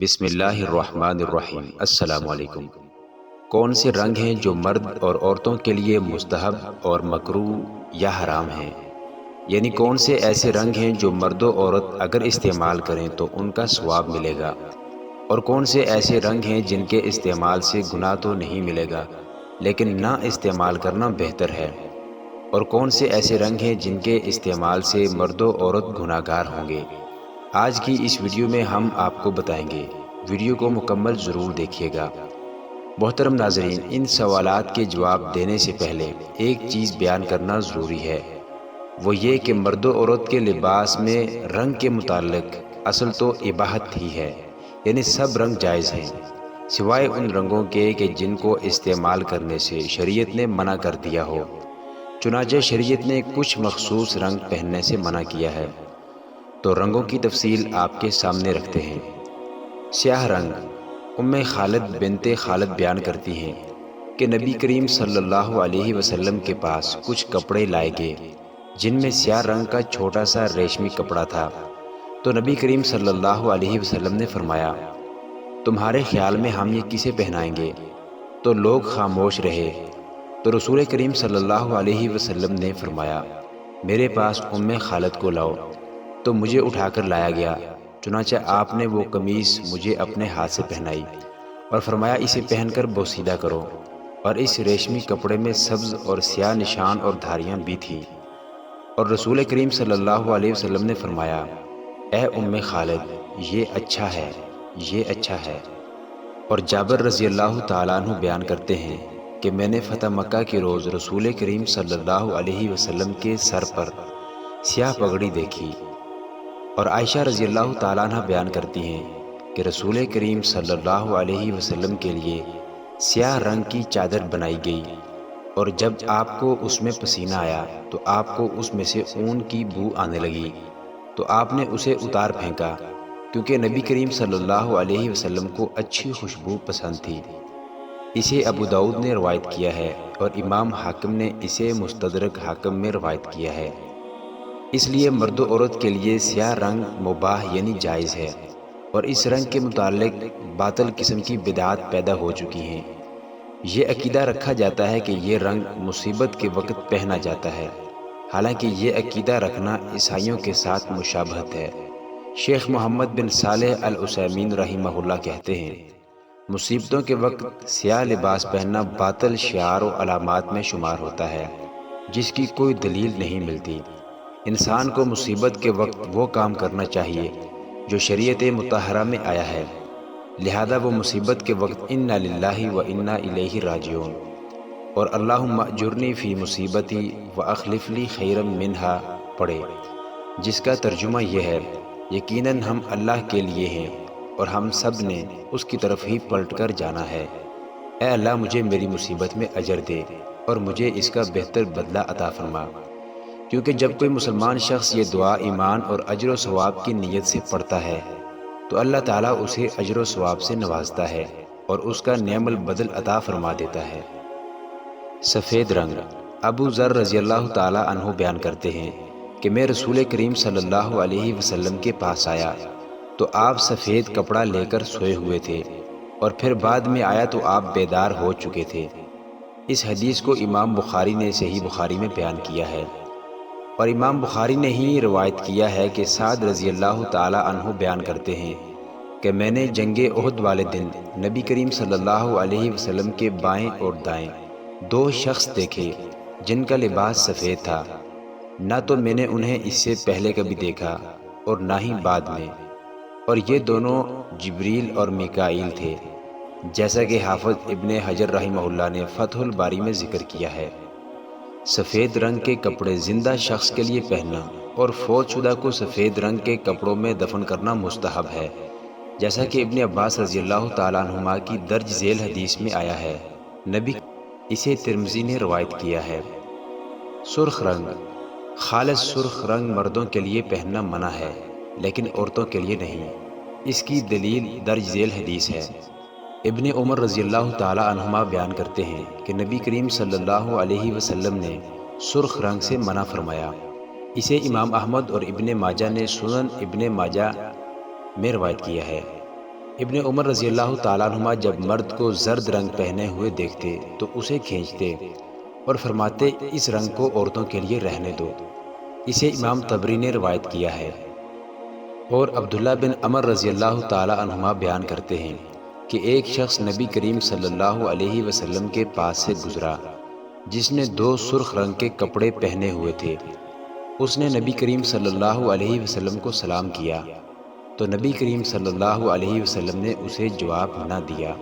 بسم اللہ الرحمن الرحیم۔ السلام علیکم۔ کون سے رنگ ہیں جو مرد اور عورتوں کے لیے مستحب اور مکروہ یا حرام ہیں؟ یعنی کون سے ایسے رنگ ہیں جو مرد و عورت اگر استعمال کریں تو ان کا ثواب ملے گا، اور کون سے ایسے رنگ ہیں جن کے استعمال سے گناہ تو نہیں ملے گا لیکن نہ استعمال کرنا بہتر ہے، اور کون سے ایسے رنگ ہیں جن کے استعمال سے مرد و عورت گناہ گار ہوں گے۔ آج کی اس ویڈیو میں ہم آپ کو بتائیں گے، ویڈیو کو مکمل ضرور دیکھیے گا۔ محترم ناظرین، ان سوالات کے جواب دینے سے پہلے ایک چیز بیان کرنا ضروری ہے، وہ یہ کہ مرد و عورت کے لباس میں رنگ کے متعلق اصل تو اباحت ہی ہے، یعنی سب رنگ جائز ہیں سوائے ان رنگوں کے کہ جن کو استعمال کرنے سے شریعت نے منع کر دیا ہو۔ چنانچہ شریعت نے کچھ مخصوص رنگ پہننے سے منع کیا ہے، تو رنگوں کی تفصیل آپ کے سامنے رکھتے ہیں۔ سیاہ رنگ۔ ام خالد بنت خالد بیان کرتی ہیں کہ نبی کریم صلی اللہ علیہ وسلم کے پاس کچھ کپڑے لائے گئے جن میں سیاہ رنگ کا چھوٹا سا ریشمی کپڑا تھا، تو نبی کریم صلی اللہ علیہ وسلم نے فرمایا، تمہارے خیال میں ہم یہ کسے پہنائیں گے؟ تو لوگ خاموش رہے، تو رسول کریم صلی اللہ علیہ وسلم نے فرمایا، میرے پاس ام خالد کو لاؤ، تو مجھے اٹھا کر لایا گیا۔ چنانچہ آپ نے وہ قمیص مجھے اپنے ہاتھ سے پہنائی اور فرمایا، اسے پہن کر بوسیدہ کرو، اور اس ریشمی کپڑے میں سبز اور سیاہ نشان اور دھاریاں بھی تھیں۔ اور رسول کریم صلی اللہ علیہ وسلم نے فرمایا، اے ام خالد، یہ اچھا ہے، یہ اچھا ہے۔ اور جابر رضی اللہ تعالیٰ عنہ بیان کرتے ہیں کہ میں نے فتح مکہ کے روز رسول کریم صلی اللہ علیہ وسلم کے سر پر سیاہ پگڑی دیکھی۔ اور عائشہ رضی اللہ تعالیٰ عنہ بیان کرتی ہیں کہ رسول کریم صلی اللہ علیہ وسلم کے لیے سیاہ رنگ کی چادر بنائی گئی، اور جب آپ کو اس میں پسینہ آیا تو آپ کو اس میں سے اون کی بو آنے لگی، تو آپ نے اسے اتار پھینکا، کیونکہ نبی کریم صلی اللہ علیہ وسلم کو اچھی خوشبو پسند تھی۔ اسے ابو داؤد نے روایت کیا ہے، اور امام حاکم نے اسے مستدرک حاکم میں روایت کیا ہے۔ اس لیے مرد و عورت کے لیے سیاہ رنگ مباح یعنی جائز ہے، اور اس رنگ کے متعلق باطل قسم کی بدعات پیدا ہو چکی ہیں۔ یہ عقیدہ رکھا جاتا ہے کہ یہ رنگ مصیبت کے وقت پہنا جاتا ہے، حالانکہ یہ عقیدہ رکھنا عیسائیوں کے ساتھ مشابہت ہے۔ شیخ محمد بن صالح العثیمین رحمہ اللہ کہتے ہیں، مصیبتوں کے وقت سیاہ لباس پہننا باطل شعار و علامات میں شمار ہوتا ہے جس کی کوئی دلیل نہیں ملتی۔ انسان کو مصیبت کے وقت وہ کام کرنا چاہیے جو شریعت مطہرہ میں آیا ہے، لہذا وہ مصیبت کے وقت انا للہ و انا الیہ راجعون اور اللہم اجرنی فی مصیبتی واخلف لی خیرا منہا پڑھے، جس کا ترجمہ یہ ہے، یقیناً ہم اللہ کے لیے ہیں اور ہم سب نے اس کی طرف ہی پلٹ کر جانا ہے۔ اے اللہ، مجھے میری مصیبت میں اجر دے اور مجھے اس کا بہتر بدلہ عطا فرما۔ کیونکہ جب کوئی مسلمان شخص یہ دعا ایمان اور اجر و ثواب کی نیت سے پڑھتا ہے تو اللہ تعالیٰ اسے اجر و ثواب سے نوازتا ہے اور اس کا نعم البدل عطا فرما دیتا ہے۔ سفید رنگ۔ ابو ذر رضی اللہ تعالیٰ عنہ بیان کرتے ہیں کہ میں رسول کریم صلی اللہ علیہ وسلم کے پاس آیا تو آپ سفید کپڑا لے کر سوئے ہوئے تھے، اور پھر بعد میں آیا تو آپ بیدار ہو چکے تھے۔ اس حدیث کو امام بخاری نے صحیح بخاری میں بیان کیا ہے، اور امام بخاری نے ہی روایت کیا ہے کہ سعد رضی اللہ تعالیٰ عنہ بیان کرتے ہیں کہ میں نے جنگ احد والے دن نبی کریم صلی اللہ علیہ وسلم کے بائیں اور دائیں دو شخص دیکھے جن کا لباس سفید تھا، نہ تو میں نے انہیں اس سے پہلے کبھی دیکھا اور نہ ہی بعد میں، اور یہ دونوں جبریل اور میکائیل تھے، جیسا کہ حافظ ابن حجر رحمہ اللہ نے فتح الباری میں ذکر کیا ہے۔ سفید رنگ کے کپڑے زندہ شخص کے لیے پہننا اور فوت شدہ کو سفید رنگ کے کپڑوں میں دفن کرنا مستحب ہے، جیسا کہ ابن عباس رضی اللہ تعالیٰ عنہما کی درج ذیل حدیث میں آیا ہے۔ نبی اسے ترمذی نے روایت کیا ہے۔ سرخ رنگ۔ خالص سرخ رنگ مردوں کے لیے پہننا منع ہے لیکن عورتوں کے لیے نہیں۔ اس کی دلیل درج ذیل حدیث ہے۔ ابن عمر رضی اللہ تعالیٰ عنہما بیان کرتے ہیں کہ نبی کریم صلی اللہ علیہ وسلم نے سرخ رنگ سے منع فرمایا۔ اسے امام احمد اور ابن ماجہ نے سنن ابن ماجہ میں روایت کیا ہے۔ ابن عمر رضی اللہ تعالیٰ عنہما جب مرد کو زرد رنگ پہنے ہوئے دیکھتے تو اسے کھینچتے اور فرماتے اس رنگ کو عورتوں کے لیے رہنے دو۔ اسے امام طبری نے روایت کیا ہے۔ اور عبداللہ بن عمر رضی اللہ تعالیٰ عنہما بیان کرتے ہیں کہ ایک شخص نبی کریم صلی اللہ علیہ وسلم کے پاس سے گزرا جس نے 2 سرخ رنگ کے کپڑے پہنے ہوئے تھے۔ اس نے نبی کریم صلی اللہ علیہ وسلم کو سلام کیا تو نبی کریم صلی اللہ علیہ وسلم نے اسے جواب نہ دیا۔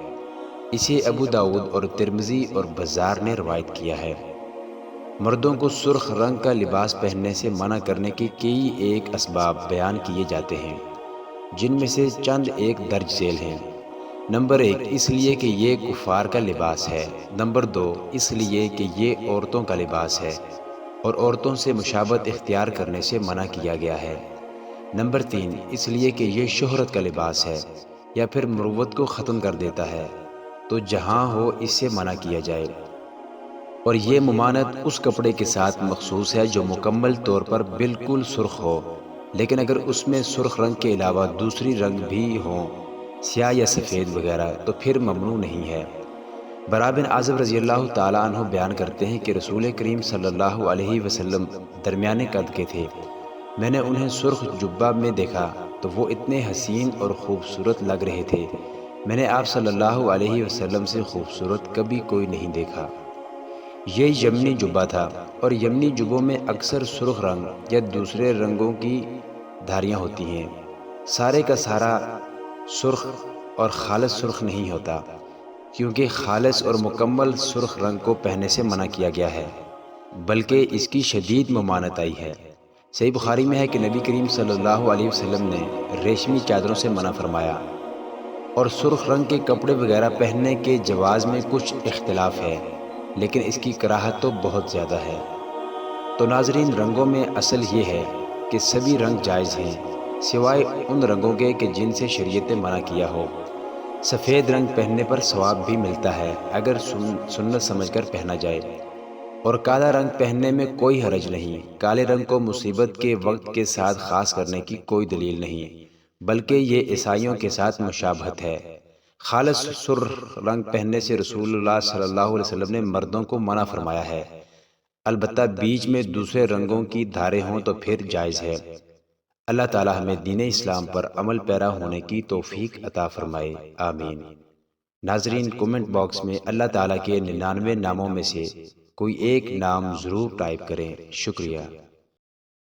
اسے ابو داؤد اور ترمذی اور بزار نے روایت کیا ہے۔ مردوں کو سرخ رنگ کا لباس پہننے سے منع کرنے کے کئی ایک اسباب بیان کیے جاتے ہیں، جن میں سے چند ایک درج ذیل ہیں۔ نمبر 1، اس لیے کہ یہ کفار کا لباس ہے۔ نمبر 2، اس لیے کہ یہ عورتوں کا لباس ہے اور عورتوں سے مشابہت اختیار کرنے سے منع کیا گیا ہے۔ نمبر 3، اس لیے کہ یہ شہرت کا لباس ہے یا پھر مروت کو ختم کر دیتا ہے، تو جہاں ہو اس سے منع کیا جائے۔ اور یہ ممانعت اس کپڑے کے ساتھ مخصوص ہے جو مکمل طور پر بالکل سرخ ہو، لیکن اگر اس میں سرخ رنگ کے علاوہ دوسری رنگ بھی ہوں، سیاہ یا سفید وغیرہ، تو پھر ممنوع نہیں ہے۔ برا بن عازب رضی اللہ تعالیٰ عنہ بیان کرتے ہیں کہ رسول کریم صلی اللہ علیہ وسلم درمیانے قد کے تھے۔ میں نے انہیں سرخ جبہ میں دیکھا تو وہ اتنے حسین اور خوبصورت لگ رہے تھے، میں نے آپ صلی اللہ علیہ وسلم سے خوبصورت کبھی کوئی نہیں دیکھا۔ یہ یمنی جبہ تھا، اور یمنی جبوں میں اکثر سرخ رنگ یا دوسرے رنگوں کی دھاریاں ہوتی ہیں۔ سارے کا سارا سرخ اور خالص سرخ نہیں ہوتا، کیونکہ خالص اور مکمل سرخ رنگ کو پہننے سے منع کیا گیا ہے، بلکہ اس کی شدید ممانعت آئی ہے۔ صحیح بخاری میں ہے کہ نبی کریم صلی اللہ علیہ وسلم نے ریشمی چادروں سے منع فرمایا، اور سرخ رنگ کے کپڑے وغیرہ پہننے کے جواز میں کچھ اختلاف ہے، لیکن اس کی کراہت تو بہت زیادہ ہے۔ تو ناظرین، رنگوں میں اصل یہ ہے کہ سبھی رنگ جائز ہیں، سوائے ان رنگوں کے کہ جن سے شریعت نے منع کیا ہو۔ سفید رنگ پہننے پر ثواب بھی ملتا ہے اگر سنت سمجھ کر پہنا جائے، اور کالا رنگ پہننے میں کوئی حرج نہیں۔ کالے رنگ کو مصیبت کے وقت کے ساتھ خاص کرنے کی کوئی دلیل نہیں، بلکہ یہ عیسائیوں کے ساتھ مشابہت ہے۔ خالص سرخ رنگ پہننے سے رسول اللہ صلی اللہ علیہ وسلم نے مردوں کو منع فرمایا ہے، البتہ بیچ میں دوسرے رنگوں کی دھاریں ہوں تو پھر جائز ہے۔ اللہ تعالی ہمیں دین اسلام پر عمل پیرا ہونے کی توفیق عطا فرمائے، آمین۔ ناظرین، کومنٹ باکس میں اللہ تعالیٰ کے 99 ناموں میں سے کوئی ایک نام ضرور ٹائپ کریں۔ شکریہ۔